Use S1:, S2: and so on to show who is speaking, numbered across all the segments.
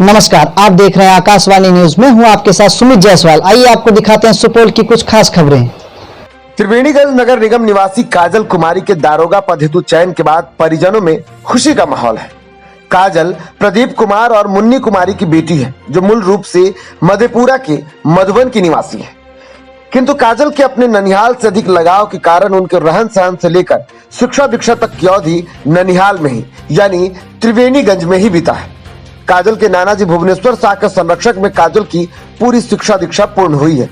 S1: नमस्कार, आप देख रहे हैं आकाशवाणी न्यूज में। हूं आपके साथ सुमित जायसवाल। आइए आपको दिखाते हैं सुपौल की कुछ खास खबरें।
S2: त्रिवेणीगंज नगर निगम निवासी काजल कुमारी के दारोगा पद हेतु चयन के बाद परिजनों में खुशी का माहौल है। काजल प्रदीप कुमार और मुन्नी कुमारी की बेटी है, जो मूल रूप से मधेपुरा के मधुबन की निवासी है, किंतु काजल के अपने ननिहाल से अधिक लगाव के कारण उनके रहन सहन से लेकर शिक्षा दीक्षा तक की अवधि ननिहाल में ही यानी त्रिवेणीगंज में ही बीता है। काजल के नानाजी भुवनेश्वर शाह के संरक्षक में काजल की पूरी शिक्षा दीक्षा पूर्ण हुई है।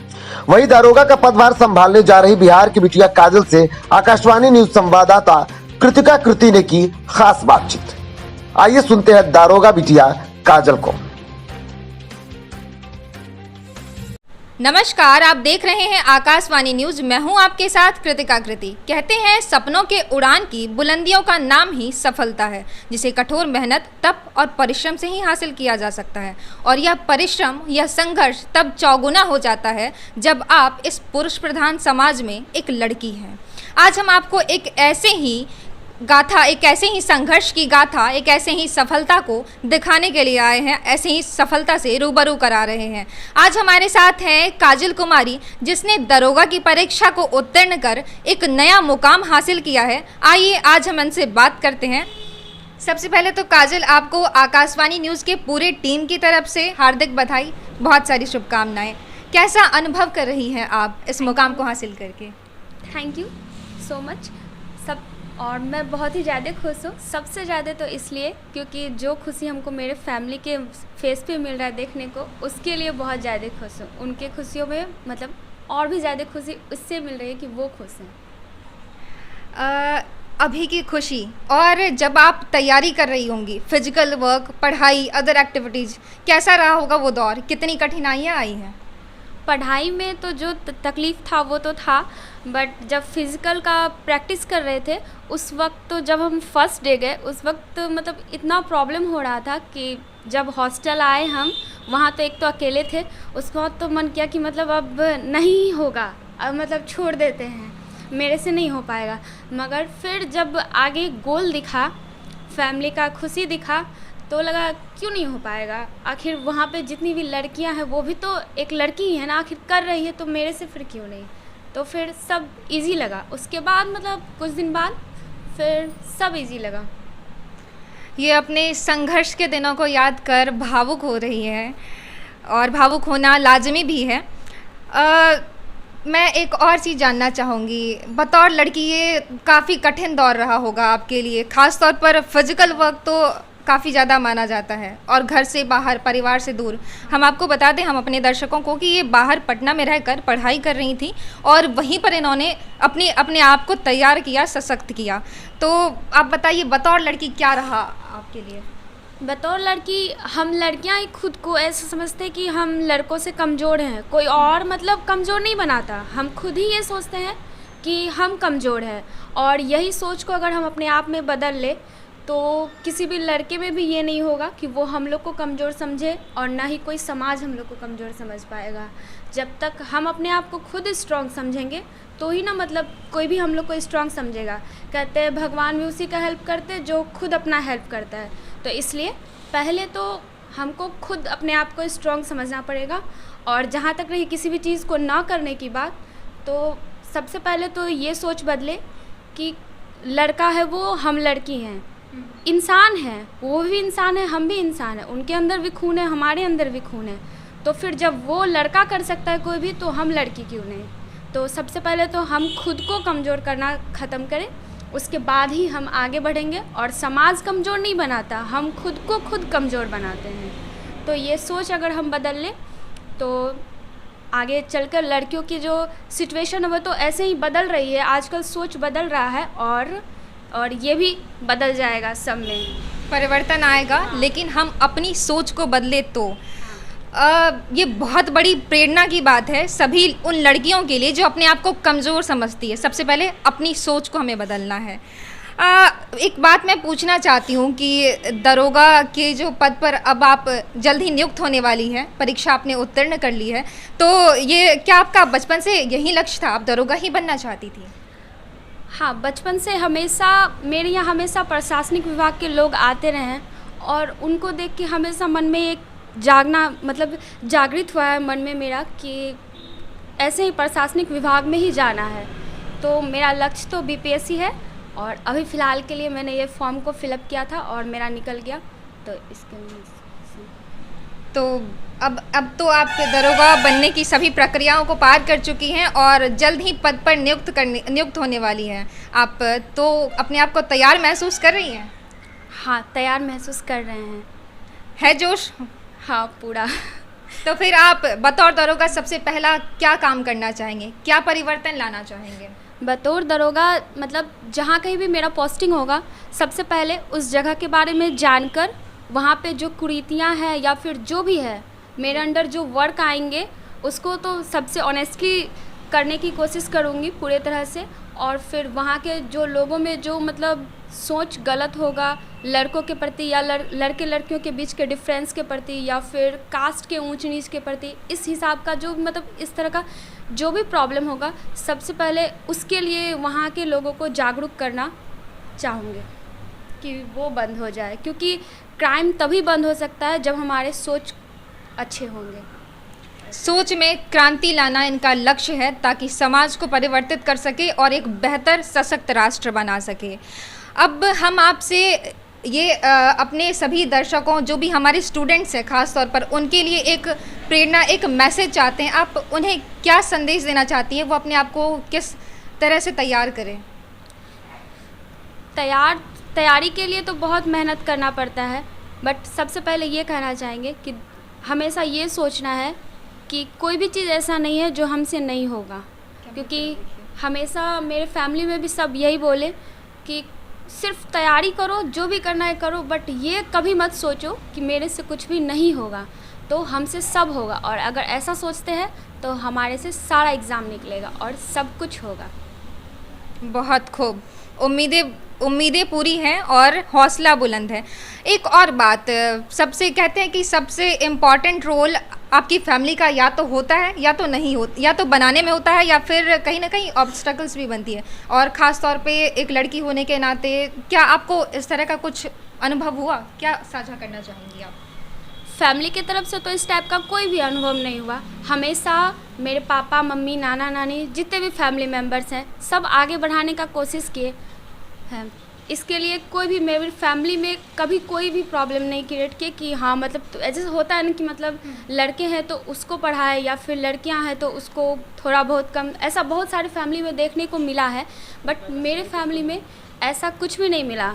S2: वही दारोगा का पदभार संभालने जा रही बिहार की बिटिया काजल से आकाशवाणी न्यूज संवाददाता कृतिका कृति ने की खास बातचीत। आइए सुनते हैं दारोगा बिटिया काजल को।
S3: नमस्कार, आप देख रहे हैं आकाशवाणी न्यूज। मैं हूं आपके साथ कृतिका कृति। कहते हैं सपनों के उड़ान की बुलंदियों का नाम ही सफलता है, जिसे कठोर मेहनत, तप और परिश्रम से ही हासिल किया जा सकता है। और यह परिश्रम, यह संघर्ष तब चौगुना हो जाता है जब आप इस पुरुष प्रधान समाज में एक लड़की हैं। आज हम आपको एक ऐसे ही संघर्ष की गाथा, एक ऐसे ही सफलता को दिखाने के लिए आए हैं, ऐसे ही सफलता से रूबरू करा रहे हैं। आज हमारे साथ हैं काजल कुमारी, जिसने दरोगा की परीक्षा को उत्तीर्ण कर एक नया मुकाम हासिल किया है। आइए आज हम उनसे बात करते हैं। सबसे पहले तो काजल, आपको आकाशवाणी न्यूज़ के पूरे टीम की तरफ से हार्दिक बधाई, बहुत सारी शुभकामनाएं। कैसा अनुभव कर रही हैं आप इस मुकाम को हासिल करके?
S4: थैंक यू सो मच और मैं बहुत ही ज़्यादा खुश हूँ। सबसे ज़्यादा तो इसलिए क्योंकि जो खुशी हमको मेरे फैमिली के फेस पे मिल रहा है देखने को, उसके लिए बहुत ज़्यादा खुश हूँ। उनके खुशियों में मतलब और भी ज़्यादा खुशी उससे मिल रही है कि वो खुश हैं।
S3: अभी की खुशी और जब आप तैयारी कर रही होंगी, फिजिकल वर्क, पढ़ाई, अदर एक्टिविटीज़, कैसा रहा होगा वो दौर? कितनी कठिनाइयाँ आई हैं?
S4: पढ़ाई में तो जो तकलीफ़ था वो तो था, बट जब फिज़िकल का प्रैक्टिस कर रहे थे उस वक्त, तो जब हम फर्स्ट डे गए उस वक्त मतलब इतना प्रॉब्लम हो रहा था कि जब हॉस्टल आए हम वहाँ तो एक तो अकेले थे, उसके बाद तो मन किया कि मतलब अब नहीं होगा, अब मतलब छोड़ देते हैं, मेरे से नहीं हो पाएगा। मगर फिर जब आगे गोल दिखा, फैमिली का खुशी दिखा, तो लगा क्यों नहीं हो पाएगा। आखिर वहाँ पे जितनी भी लड़कियाँ हैं वो भी तो एक लड़की ही है ना, आखिर कर रही है तो मेरे से फिर क्यों नहीं। तो फिर सब इजी लगा। उसके बाद मतलब कुछ दिन बाद फिर सब इजी लगा।
S3: ये अपने संघर्ष के दिनों को याद कर भावुक हो रही है और भावुक होना लाजमी भी है। मैं एक और चीज़ जानना चाहूँगी। बतौर लड़की ये काफ़ी कठिन दौर रहा होगा आपके लिए, ख़ास तौर पर फिज़िकल वर्क तो काफ़ी ज़्यादा माना जाता है और घर से बाहर, परिवार से दूर। हम आपको बता दें, हम अपने दर्शकों को, कि ये बाहर पटना में रहकर पढ़ाई कर रही थी और वहीं पर इन्होंने अपने आप को तैयार किया, सशक्त किया। तो आप बताइए, बतौर लड़की क्या रहा आपके लिए?
S4: बतौर लड़की हम लड़कियां ही खुद को ऐसा समझते हैं कि हम लड़कों से कमज़ोर हैं। कोई और मतलब कमज़ोर नहीं बनाता, हम खुद ही ये सोचते हैं कि हम कमज़ोर हैं। और यही सोच को अगर हम अपने आप में बदल ले तो किसी भी लड़के में भी ये नहीं होगा कि वो हम लोग को कमज़ोर समझे, और ना ही कोई समाज हम लोग को कमज़ोर समझ पाएगा। जब तक हम अपने आप को खुद स्ट्रॉन्ग समझेंगे तो ही ना मतलब कोई भी हम लोग को स्ट्रॉन्ग समझेगा। कहते हैं भगवान भी उसी का हेल्प करते हैं जो खुद अपना हेल्प करता है। तो इसलिए पहले तो हमको खुद अपने आप को स्ट्रॉन्ग समझना पड़ेगा। और जहाँ तक रही किसी भी चीज़ को ना करने की बात, तो सबसे पहले तो ये सोच बदले कि लड़का है वो, हम लड़की हैं, इंसान है, वो भी इंसान है, हम भी इंसान हैं, उनके अंदर भी खून है, हमारे अंदर भी खून है। तो फिर जब वो लड़का कर सकता है कोई भी, तो हम लड़की क्यों नहीं। तो सबसे पहले तो हम खुद को कमज़ोर करना ख़त्म करें, उसके बाद ही हम आगे बढ़ेंगे। और समाज कमज़ोर नहीं बनाता, हम खुद को खुद कमज़ोर बनाते हैं। तो ये सोच अगर हम बदल लें तो आगे चलकर लड़कियों की जो सिचुएशन है वो तो ऐसे ही बदल रही है। आजकल सोच बदल रहा है और ये भी बदल जाएगा, सब में
S3: परिवर्तन आएगा। लेकिन हम अपनी सोच को बदले तो ये बहुत बड़ी प्रेरणा की बात है सभी उन लड़कियों के लिए जो अपने आप को कमज़ोर समझती है। सबसे पहले अपनी सोच को हमें बदलना है। एक बात मैं पूछना चाहती हूँ कि दरोगा के जो पद पर अब आप जल्द ही नियुक्त होने वाली हैं, परीक्षा आपने उत्तीर्ण कर ली है, तो ये क्या आपका बचपन से यही लक्ष्य था, आप दरोगा ही बनना चाहती थी?
S4: हाँ, बचपन से हमेशा मेरे यहाँ हमेशा प्रशासनिक विभाग के लोग आते रहे हैं और उनको देख के हमेशा मन में एक जागना मतलब जागृत हुआ है मन में मेरा कि ऐसे ही प्रशासनिक विभाग में ही जाना है। तो मेरा लक्ष्य तो बीपीएससी है और अभी फ़िलहाल के लिए मैंने ये फॉर्म को फिलअप किया था और मेरा निकल गया, तो इसके लिए
S3: तो अब तो आप दरोगा बनने की सभी प्रक्रियाओं को पार कर चुकी हैं और जल्द ही पद पर नियुक्त होने वाली हैं। आप तो अपने आप को तैयार महसूस कर रही हैं?
S4: हाँ, तैयार महसूस कर रहे हैं।
S3: है जोश?
S4: हाँ, पूरा।
S3: तो फिर आप बतौर दरोगा सबसे पहला क्या काम करना चाहेंगे, क्या परिवर्तन लाना चाहेंगे?
S4: बतौर दरोगा मतलब जहाँ कहीं भी मेरा पोस्टिंग होगा, सबसे पहले उस जगह के बारे में जानकर वहाँ पे जो कुरीतियाँ हैं या फिर जो भी है मेरे अंडर जो वर्क आएंगे उसको तो सबसे ऑनेस्टली करने की कोशिश करूँगी पूरे तरह से। और फिर वहाँ के जो लोगों में जो मतलब सोच गलत होगा लड़कों के प्रति या लड़के लड़कियों के बीच के डिफरेंस के प्रति या फिर कास्ट के ऊंच नीच के प्रति, इस हिसाब का जो मतलब इस तरह का जो भी प्रॉब्लम होगा सबसे पहले उसके लिए वहाँ के लोगों को जागरूक करना चाहूँगी कि वो बंद हो जाए, क्योंकि क्राइम तभी बंद हो सकता है जब हमारे सोच अच्छे होंगे।
S3: सोच में क्रांति लाना इनका लक्ष्य है ताकि समाज को परिवर्तित कर सके और एक बेहतर सशक्त राष्ट्र बना सके। अब हम आपसे ये अपने सभी दर्शकों जो भी हमारे स्टूडेंट्स हैं ख़ास तौर पर उनके लिए एक प्रेरणा, एक मैसेज चाहते हैं। आप उन्हें क्या संदेश देना चाहती हैं, वो अपने आप को किस तरह से तैयार करें?
S4: तैयारी के लिए तो बहुत मेहनत करना पड़ता है, बट सबसे पहले ये कहना चाहेंगे कि हमेशा ये सोचना है कि कोई भी चीज़ ऐसा नहीं है जो हमसे नहीं होगा, क्योंकि हमेशा मेरे फैमिली में भी सब यही बोले कि सिर्फ तैयारी करो, जो भी करना है करो, बट ये कभी मत सोचो कि मेरे से कुछ भी नहीं होगा, तो हमसे सब होगा। और अगर ऐसा सोचते हैं तो हमारे से सारा एग्ज़ाम निकलेगा और सब कुछ होगा।
S3: बहुत खूब, उम्मीदें पूरी हैं और हौसला बुलंद है। एक और बात, सबसे कहते हैं कि सबसे इम्पॉर्टेंट रोल आपकी फैमिली का या तो होता है या तो नहीं होता, या तो बनाने में होता है या फिर कहीं ना कहीं ऑब्स्टकल्स भी बनती है। और ख़ास तौर पे एक लड़की होने के नाते क्या आपको इस तरह का कुछ अनुभव हुआ? क्या साझा करना चाहेंगी आप?
S4: फैमिली की तरफ से तो इस टाइप का कोई भी अनुभव नहीं हुआ। हमेशा मेरे पापा मम्मी नाना नानी जितने भी फैमिली मेम्बर्स हैं सब आगे बढ़ाने का कोशिश किए हैं। इसके लिए कोई भी मेरी फैमिली में कभी कोई भी प्रॉब्लम नहीं क्रिएट की कि हाँ मतलब तो ऐसे होता है ना कि मतलब लड़के हैं तो उसको पढ़ाए या फिर लड़कियां हैं तो उसको थोड़ा बहुत कम, ऐसा बहुत सारे फैमिली में देखने को मिला है। बट मेरे फैमिली में ऐसा कुछ भी नहीं मिला।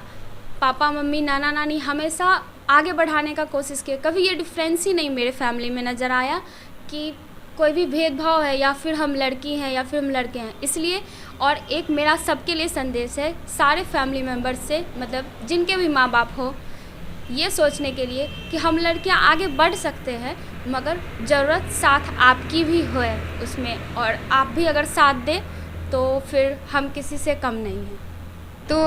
S4: पापा मम्मी नाना नानी हमेशा आगे बढ़ाने का कोशिश किए। कभी ये डिफरेंस ही नहीं मेरे फैमिली में नज़र आया कि कोई भी भेदभाव है या फिर हम लड़की हैं या फिर हम लड़के हैं। इसलिए और एक मेरा सबके लिए संदेश है सारे फैमिली मेम्बर्स से, मतलब जिनके भी माँ बाप हो, ये सोचने के लिए कि हम लड़कियां आगे बढ़ सकते हैं मगर ज़रूरत साथ आपकी भी होए उसमें, और आप भी अगर साथ दें तो फिर हम किसी से कम नहीं हैं।
S3: तो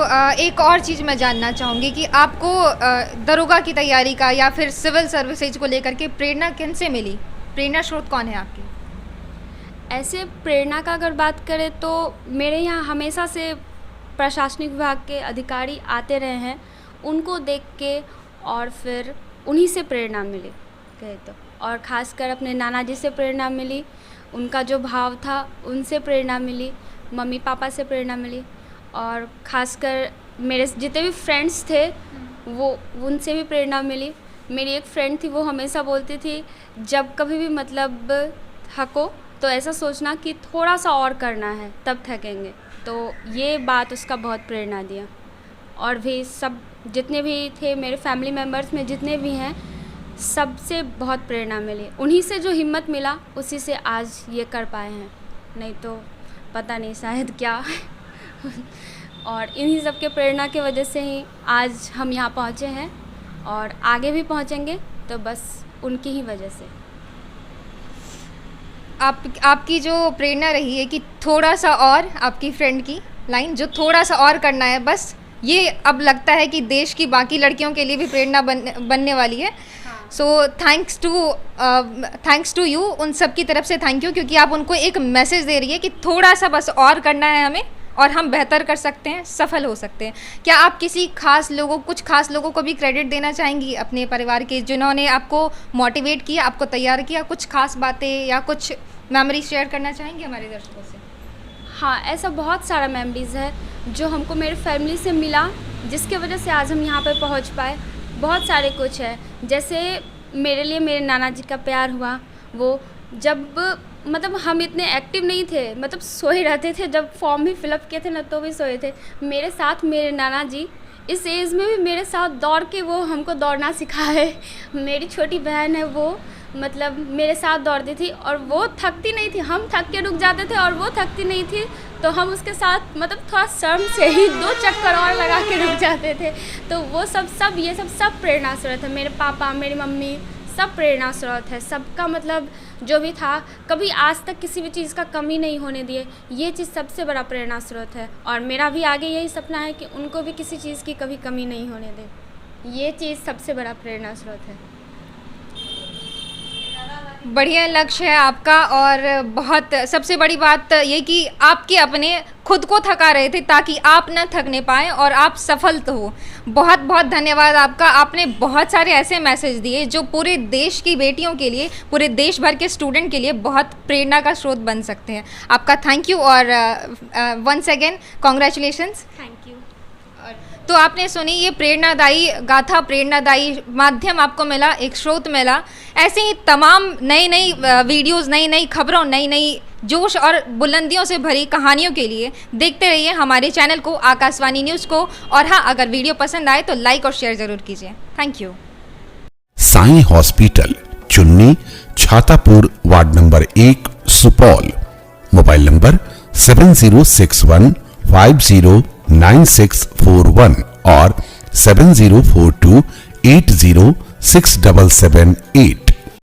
S3: एक और चीज़ मैं जानना चाहूँगी कि आपको दरोगा की तैयारी का या फिर सिविल सर्विसेज को लेकर के प्रेरणा किन से मिली? प्रेरणा स्रोत कौन है आपके?
S4: ऐसे प्रेरणा का अगर बात करें तो मेरे यहाँ हमेशा से प्रशासनिक विभाग के अधिकारी आते रहे हैं, उनको देख के और फिर उन्हीं से प्रेरणा मिली कहे तो। और ख़ासकर अपने नाना जी से प्रेरणा मिली, उनका जो भाव था उनसे प्रेरणा मिली, मम्मी पापा से प्रेरणा मिली, और ख़ासकर मेरे जितने भी फ्रेंड्स थे वो उनसे भी प्रेरणा मिली। मेरी एक फ्रेंड थी, वो हमेशा बोलती थी जब कभी भी मतलब थको तो ऐसा सोचना कि थोड़ा सा और करना है तब थकेंगे। तो ये बात उसका बहुत प्रेरणा दिया। और भी सब जितने भी थे मेरे फैमिली मेम्बर्स में जितने भी हैं सबसे बहुत प्रेरणा मिली। उन्हीं से जो हिम्मत मिला उसी से आज ये कर पाए हैं, नहीं तो पता नहीं शायद क्या। और इन्हीं सब के प्रेरणा की वजह से ही आज हम यहाँ पहुँचे हैं और आगे भी पहुँचेंगे, तो बस उनकी ही वजह से।
S3: आपकी जो प्रेरणा रही है कि थोड़ा सा और, आपकी फ्रेंड की लाइन जो थोड़ा सा और करना है बस, ये अब लगता है कि देश की बाकी लड़कियों के लिए भी प्रेरणा बनने वाली है। सो थैंक्स टू यू, उन सब की तरफ से थैंक यू, क्योंकि आप उनको एक मैसेज दे रही है कि थोड़ा सा बस और करना है हमें और हम बेहतर कर सकते हैं, सफल हो सकते हैं। क्या आप किसी कुछ खास लोगों को भी क्रेडिट देना चाहेंगी अपने परिवार के, जिन्होंने आपको मोटिवेट किया, आपको तैयार किया? कुछ खास बातें या कुछ मेमोरी शेयर करना चाहेंगे हमारे दर्शकों से?
S4: हाँ, ऐसा बहुत सारा मेमोरीज़ है जो हमको मेरे फैमिली से मिला, जिसके वजह से आज हम यहाँ पर पहुँच पाए। बहुत सारे कुछ है, जैसे मेरे लिए मेरे नाना जी का प्यार हुआ। वो जब मतलब हम इतने एक्टिव नहीं थे, मतलब सोए रहते थे, जब फॉर्म भी फिलअप किए थे ना तो भी सोए थे। मेरे साथ मेरे नाना जी इस एज में भी मेरे साथ दौड़ के वो हमको दौड़ना सिखाए। मेरी छोटी बहन है, वो मतलब मेरे साथ दौड़ती थी और वो थकती नहीं थी। हम थक के रुक जाते थे और वो थकती नहीं थी, तो हम उसके साथ मतलब थोड़ा शर्म से ही 2 चक्कर और लगा के रुक जाते थे। तो वो ये सब प्रेरणा स्रोत है। मेरे पापा, मेरी मम्मी, सब प्रेरणा स्रोत है। सबका मतलब जो भी था, कभी आज तक किसी भी चीज़ का कमी नहीं होने दिए। ये चीज़ सबसे बड़ा प्रेरणा स्रोत है और मेरा भी आगे यही सपना है कि उनको भी किसी चीज़ की कभी कमी नहीं होने दे। ये चीज़ सबसे बड़ा प्रेरणा स्रोत है।
S3: बढ़िया लक्ष्य है आपका, और बहुत सबसे बड़ी बात ये कि आपके अपने खुद को थका रहे थे ताकि आप न थकने पाएँ और आप सफल तो हो। बहुत बहुत धन्यवाद आपका। आपने बहुत सारे ऐसे मैसेज दिए जो पूरे देश की बेटियों के लिए, पूरे देश भर के स्टूडेंट के लिए बहुत प्रेरणा का स्रोत बन सकते हैं। आपका थैंक यू और once again congratulations.
S4: Thank you.
S3: तो आपने सुनी ये प्रेरणादायी गाथा, प्रेरणादायी माध्यम आपको मिला, एक स्रोत मिला। ऐसे ही तमाम नई वीडियोस, नई खबरों, नई जोश और बुलंदियों से भरी कहानियों के लिए देखते रहिए हमारे चैनल को, आकाशवाणी न्यूज़ को। और हाँ, अगर वीडियो पसंद आए तो लाइक और शेयर ज़रूर कीजिए। Thank you.
S5: साईं हॉस्पिटल, चुन्नी, Chhatapur, ward number 1, Supaul. Mobile number 7061509641 और 7042806778।